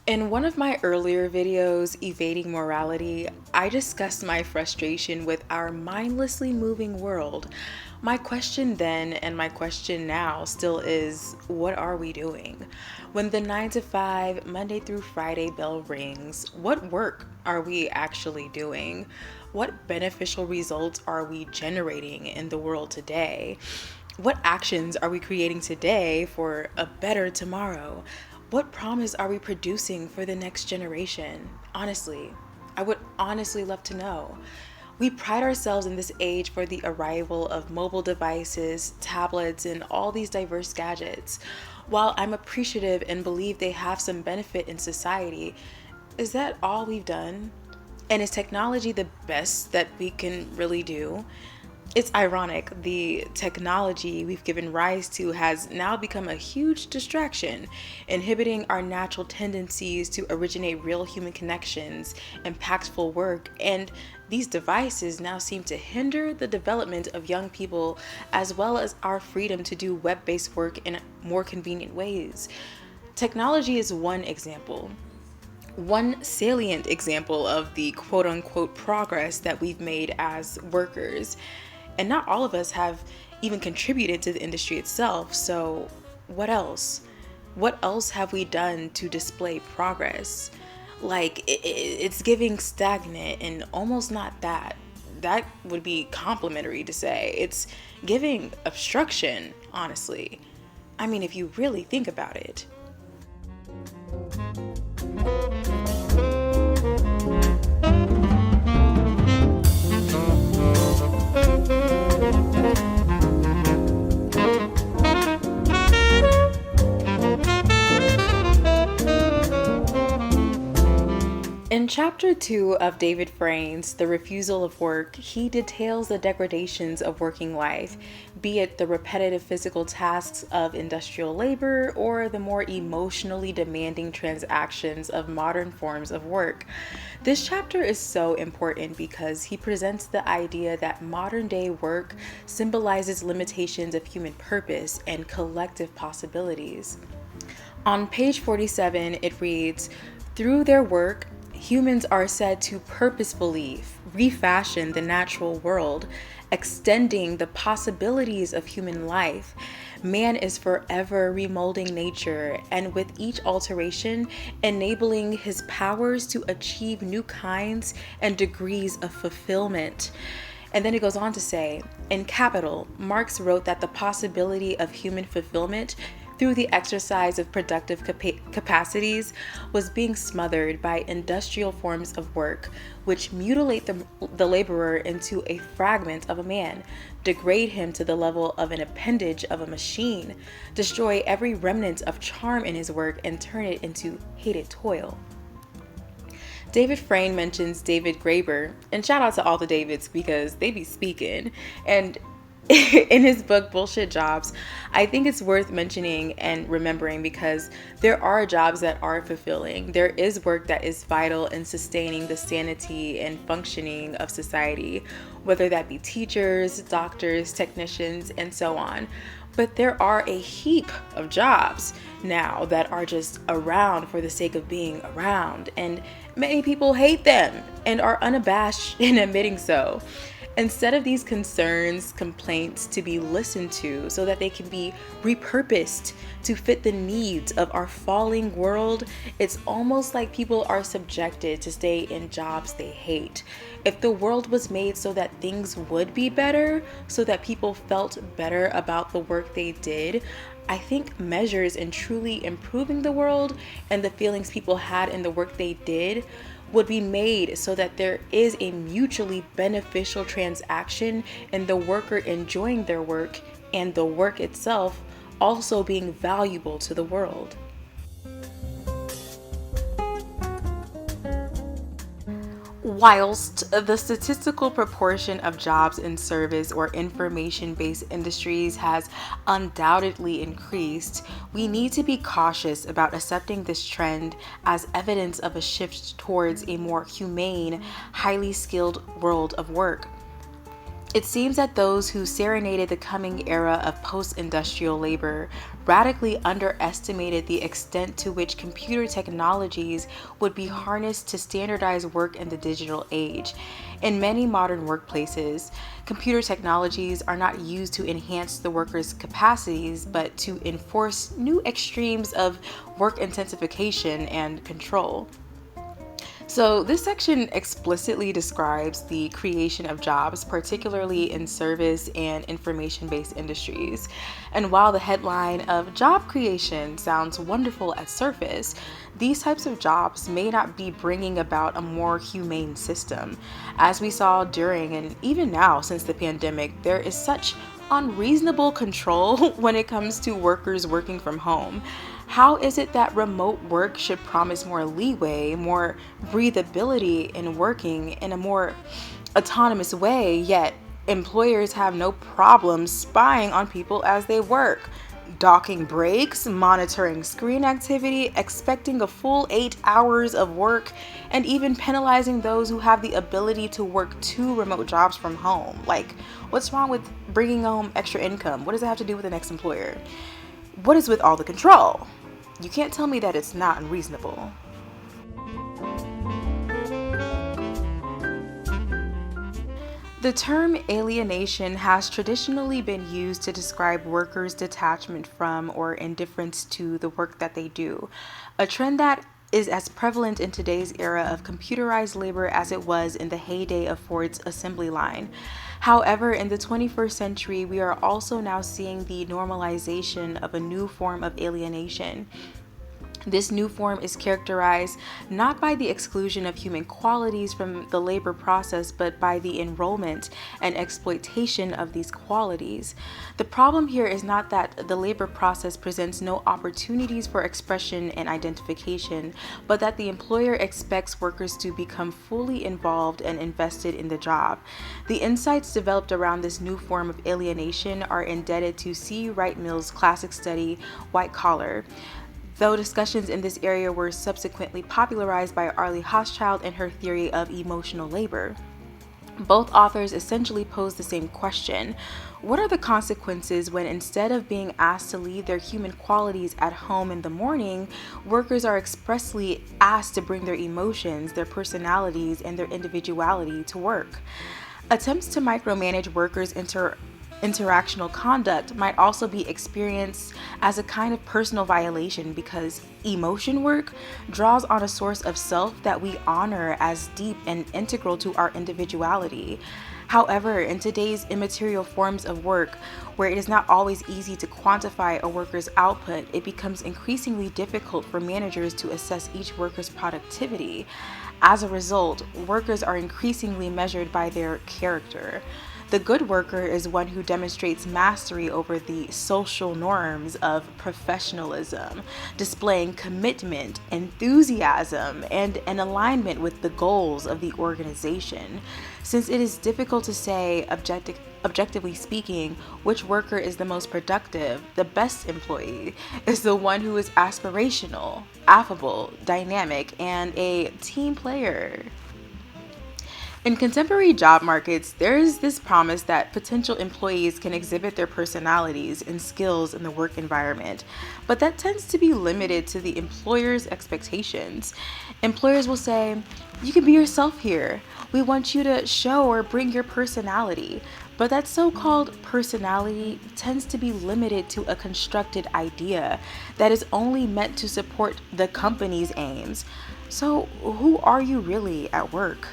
In one of my earlier videos, Evading Morality, I discussed my frustration with our mindlessly moving world. My question then and my question now still is, what are we doing? When the 9 to 5, Monday through Friday bell rings, what work are we actually doing? What beneficial results are we generating in the world today? What actions are we creating today for a better tomorrow? What promise are we producing for the next generation? Honestly, I would honestly love to know. We pride ourselves in this age for the arrival of mobile devices, tablets, and all these diverse gadgets. While I'm appreciative and believe they have some benefit in society, is that all we've done? And is technology the best that we can really do? It's ironic, the technology we've given rise to has now become a huge distraction, inhibiting our natural tendencies to originate real human connections, impactful work, and these devices now seem to hinder the development of young people as well as our freedom to do web based work in more convenient ways. Technology is one example. One salient example of the quote unquote progress that we've made as workers. And not all of us have even contributed to the industry itself. So, what else? What else have we done to display progress? Like, it's giving stagnant and almost not that. That would be complimentary to say. It's giving obstruction, honestly. I mean, if you really think about it. In chapter 2 of David Frayne's The Refusal of Work, he details the degradations of working life, be it the repetitive physical tasks of industrial labor or the more emotionally demanding transactions of modern forms of work. This chapter is so important because he presents the idea that modern day work symbolizes limitations of human purpose and collective possibilities. On page 47, it reads, "Through their work, humans are said to purposefully refashion the natural world, extending the possibilities of human life. Man is forever remolding nature, and with each alteration, enabling his powers to achieve new kinds and degrees of fulfillment." And then it goes on to say, in capital, Marx wrote that the possibility of human fulfillment through the exercise of productive capacities was being smothered by industrial forms of work, which mutilate the laborer into a fragment of a man, degrade him to the level of an appendage of a machine, destroy every remnant of charm in his work, and turn it into hated toil. David Frayne mentions David Graeber, and shout out to all the Davids because they be speaking. And in his book Bullshit Jobs, I think it's worth mentioning and remembering because there are jobs that are fulfilling. There is work that is vital in sustaining the sanity and functioning of society, whether that be teachers, doctors, technicians, and so on. But there are a heap of jobs now that are just around for the sake of being around, and many people hate them and are unabashed in admitting so. Instead of these concerns, complaints to be listened to so that they can be repurposed to fit the needs of our falling world, it's almost like people are subjected to stay in jobs they hate. If the world was made so that things would be better, so that people felt better about the work they did, I think measures in truly improving the world and the feelings people had in the work they did would be made so that there is a mutually beneficial transaction in the worker enjoying their work and the work itself also being valuable to the world. Whilst the statistical proportion of jobs in service or information-based industries has undoubtedly increased, we need to be cautious about accepting this trend as evidence of a shift towards a more humane, highly skilled world of work. It seems that those who serenaded the coming era of post-industrial labor radically underestimated the extent to which computer technologies would be harnessed to standardize work in the digital age. In many modern workplaces, computer technologies are not used to enhance the workers' capacities, but to enforce new extremes of work intensification and control. So, this section explicitly describes the creation of jobs, particularly in service and information based industries. And while the headline of job creation sounds wonderful at surface, these types of jobs may not be bringing about a more humane system. As we saw during and even now since the pandemic, there is such unreasonable control when it comes to workers working from home. How is it that remote work should promise more leeway, more breathability in working in a more autonomous way, yet employers have no problem spying on people as they work, docking breaks, monitoring screen activity, expecting a full 8 hours of work, and even penalizing those who have the ability to work 2 remote jobs from home? Like, what's wrong with bringing home extra income? What does it have to do with the next employer? What is with all the control? You can't tell me that it's not unreasonable. The term alienation has traditionally been used to describe workers' detachment from or indifference to the work that they do, a trend that is as prevalent in today's era of computerized labor as it was in the heyday of Ford's assembly line. However, in the 21st century, we are also now seeing the normalization of a new form of alienation. This new form is characterized not by the exclusion of human qualities from the labor process, but by the enrollment and exploitation of these qualities. The problem here is not that the labor process presents no opportunities for expression and identification, but that the employer expects workers to become fully involved and invested in the job. The insights developed around this new form of alienation are indebted to C. Wright Mill's classic study, White Collar. Though discussions in this area were subsequently popularized by Arlie Hochschild and her theory of emotional labor. Both authors essentially pose the same question. What are the consequences when instead of being asked to leave their human qualities at home in the morning, workers are expressly asked to bring their emotions, their personalities, and their individuality to work? Attempts to micromanage workers' interactional conduct might also be experienced as a kind of personal violation because emotion work draws on a source of self that we honor as deep and integral to our individuality. However, in today's immaterial forms of work, where it is not always easy to quantify a worker's output, it becomes increasingly difficult for managers to assess each worker's productivity. As a result, workers are increasingly measured by their character. The good worker is one who demonstrates mastery over the social norms of professionalism, displaying commitment, enthusiasm, and an alignment with the goals of the organization. Since it is difficult to say, objectively speaking, which worker is the most productive, the best employee is the one who is aspirational, affable, dynamic, and a team player. In contemporary job markets, there is this promise that potential employees can exhibit their personalities and skills in the work environment, but that tends to be limited to the employer's expectations. Employers will say, "You can be yourself here. We want you to show or bring your personality." But that so-called personality tends to be limited to a constructed idea that is only meant to support the company's aims. So, who are you really at work?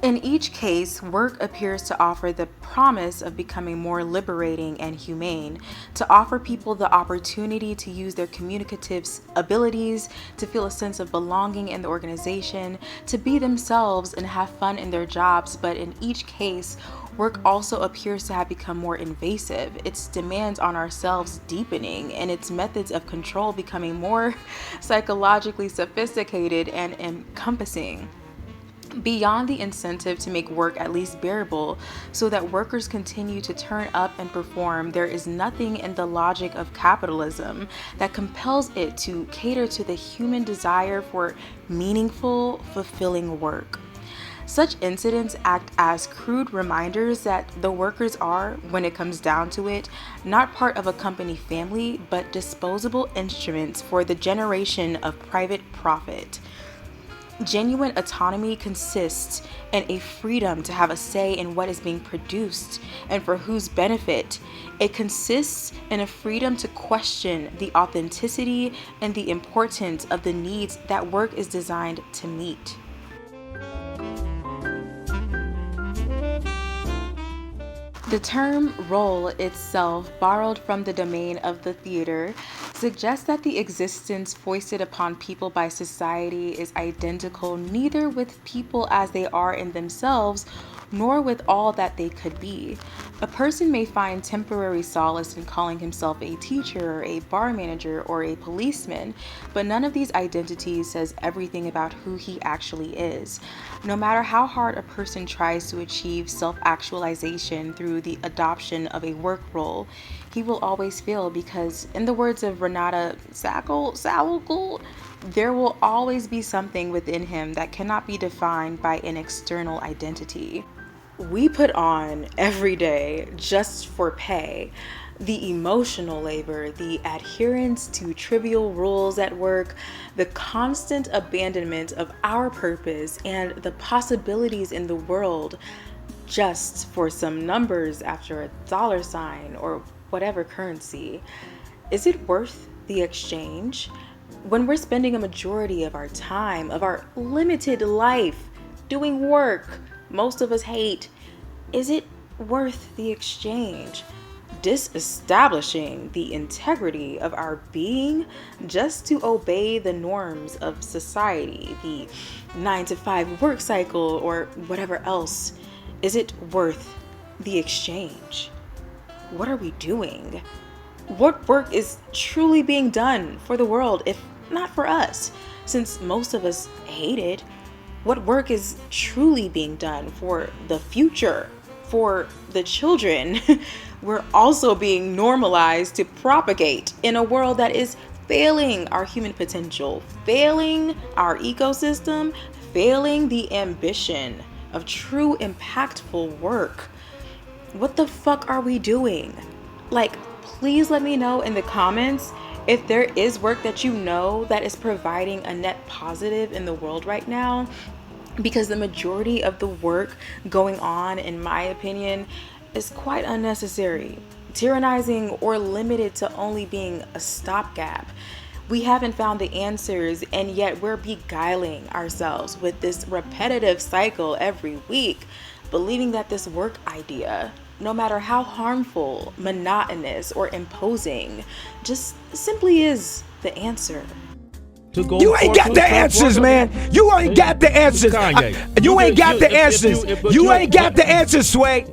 In each case, work appears to offer the promise of becoming more liberating and humane, to offer people the opportunity to use their communicative abilities, to feel a sense of belonging in the organization, to be themselves and have fun in their jobs. But in each case, work also appears to have become more invasive, its demands on ourselves deepening, and its methods of control becoming more psychologically sophisticated and encompassing. beyond the incentive to make work at least bearable so that workers continue to turn up and perform, there is nothing in the logic of capitalism that compels it to cater to the human desire for meaningful, fulfilling work. Such incidents act as crude reminders that the workers are, when it comes down to it, not part of a company family, but disposable instruments for the generation of private profit. Genuine autonomy consists in a freedom to have a say in what is being produced and for whose benefit. It consists in a freedom to question the authenticity and the importance of the needs that work is designed to meet. The term role itself, borrowed from the domain of the theater, suggests that the existence foisted upon people by society is identical neither with people as they are in themselves, nor with all that they could be. A person may find temporary solace in calling himself a teacher, a bar manager, or a policeman, but none of these identities says everything about who he actually is. No matter how hard a person tries to achieve self-actualization through the adoption of a work role, he will always fail because, in the words of Renata Sawalkul, there will always be something within him that cannot be defined by an external identity. We put on every day just for pay. The emotional labor, the adherence to trivial rules at work, the constant abandonment of our purpose and the possibilities in the world just for some numbers after a dollar sign or whatever currency. Is it worth the exchange? When we're spending a majority of our time, of our limited life, doing work most of us hate, is it worth the exchange? Disestablishing the integrity of our being just to obey the norms of society, the 9-to-5 work cycle, or whatever else. Is it worth the exchange? What are we doing? What work is truly being done for the world, if not for us? Since most of us hate it, what work is truly being done for the future, for the children we're also being normalized to propagate in a world that is failing our human potential, failing our ecosystem, failing the ambition of true impactful work? What the fuck are we doing? Like, please let me know in the comments if there is work that you know that is providing a net positive in the world right now, because the majority of the work going on, in my opinion, is quite unnecessary, tyrannizing, or limited to only being a stopgap. We haven't found the answers, and yet we're beguiling ourselves with this repetitive cycle every week, believing that this work idea, no matter how harmful, monotonous, or imposing, just simply is the answer. You ain't got the answers, man. You ain't got the answers. You ain't got the answers. You ain't got the answers, Sway.